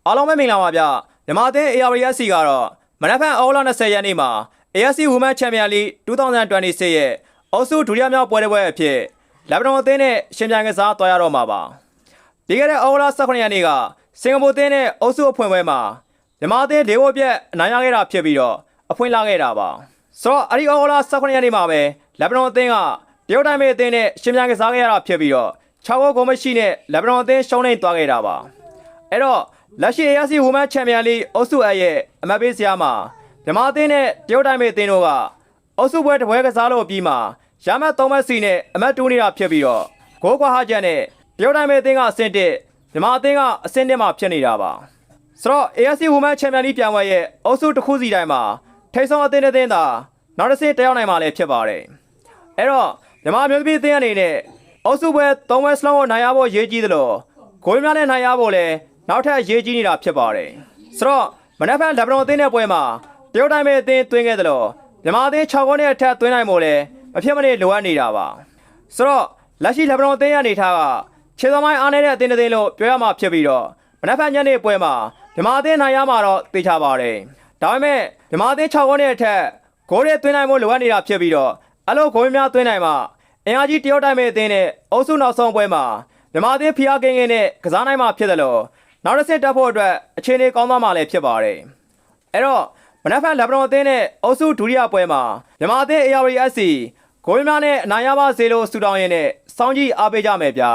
အားလုံးပဲမင်္ဂလာပါဗျမြန်မာသင်း ARSC ကတော့မနက်ဖြန်အောက်လ20ရက်နေ့မှာ AFC Women Champion League 2026ရဲ့အုပ်စုဒုတိယမြောက်ပွဲတစ်ပွဲအဖြစ်လက်ဘနွန်အသင်းနဲ့ရှင်ပြိုင်ကစားသွားရတော့မှာပါပြီးခဲ့တဲ့အောက်လ18ရက်နေ့ကစင်ကာပူအသင်းနဲ့အုပ်စုအဖွင့်ပွဲမှာမြန်မာအသင်း၄ဝက်ပြတ်အနိုင်ရခဲ့တာဖြစ်ပြီးတော့အဖွင့်လာခဲ့တာပါဆိုတော့အဲ့ဒီအောက်လ18ရက်နေ့မှာပဲလက်ဘနွန်အသင်းကတရုတ်တိုင်းမေအသင်းနဲ့ရှင်ပြိုင်ကစားခဲ့ရတာဖြစ်ပြီးတော့6ဂိုးမရှိနဲ့လက်ဘနွန်အသင်းရှုံးနိမ့်သွားခဲ့တာပါအဲ့တော့လက်ရှိ AFC Women Champion League အုပ်စုအရဲ့အမတ်ပေးစရာမှာမြန်မာအသင်းနဲ့တရုတ်တိုင်းမေအသင်းတို့ကအုပ်စုပွဲတစ်ပွဲကစားလို့ပြီးမှရမတ်3မှတ်စီနဲ့အမတ်2နေတာဖြစ်ပြီးတော့ဂိုးကွာဟချက်နဲ့တရုတ်တိုင်းမေအသင်းကအဆင့်1မြန်မာအသင်းကအဆင့်1မှာဖြစ်နေတာပါဆိုတော့ AFC Women Champion League ပြိုင်ပွဲရဲ့အုပ်စုတစ်ခုစီတိုင်းမှာထိပ်ဆုံးအသင်းတစ်သင်းသာနောက်တစ်ဆင့်တက်ရောက်နိုင်မှာလည်းဖြစ်ပါတယ်အဲ့တော့မြန်မာမျိုးသမီးအသင်းအနေနဲ့အုပ်စုပွဲ3ပွဲစလုံးကိုနိုင်ရဖို့ရည်ကြီးသလိုဂိုးများနဲ့နိုင်ရဖို့လည်းနောက်ထပ်ရေးကြီးနေတာဖြစ်ပါတယ်ဆိုတော့မနက်ဖြန်လက်ဘနွန်အသင်းရဲ့ပွဲမှာတရုတ်တိုင်းပဲအသင်းသွင်းခဲ့သလိုမြန်မာအသင်း6ဂိုးနဲ့အထက်သွင်းနိုင်ဖို့လည်းမဖြစ်မနေလိုအပ်နေတာပါဆိုတော့လက်ရှိလက်ဘနွန်အသင်းရဲ့အနေထားကခြေသမိုင်းအားနည်းတဲ့အသင်းတစ်သင်းလို့ပြောရမှာဖြစ်ပြီးတော့မနက်ဖြန်ညနေပွဲမှာမြန်မာအသင်းနိုင်ရမှာတော့သိချပါတယ်ဒါပေမဲ့မြန်မာအသင်း6ဂိုးနဲ့အထက်ဂိုးတွေသွင်းနိုင်ဖို့လိုအပ်နေတာဖြစ်ပြီးတော့အဲ့လိုဂိုးများသွင်းနိုင်မှာအင်အားကြီးတရုတ်တိုင်းပဲအသင်းနဲ့အုပ်စုနောက်ဆုံးပွဲမှာမြန်မာအသင်းဖီအားကင်းကင်းနဲ့ကစားနိုင်မှာဖြစ်တယ်လို့နောက်တစ်ဆင့်တက်ဖို့အတွက်အခြေအနေကောင်းသွားမှာလည်းဖြစ်ပါတယ်အဲ့တော့မနက်ဖြန်လက်ဘနွန်အသင်းနဲ့အုပ်စုဒုတိယပွဲမှာမြန်မာအသင်း ARSC ဂိုးများနဲ့အနိုင်ရပါစေလို့ဆုတောင်းရင်းနဲ့စောင့်ကြည့်အားပေးကြမယ်ဗျာ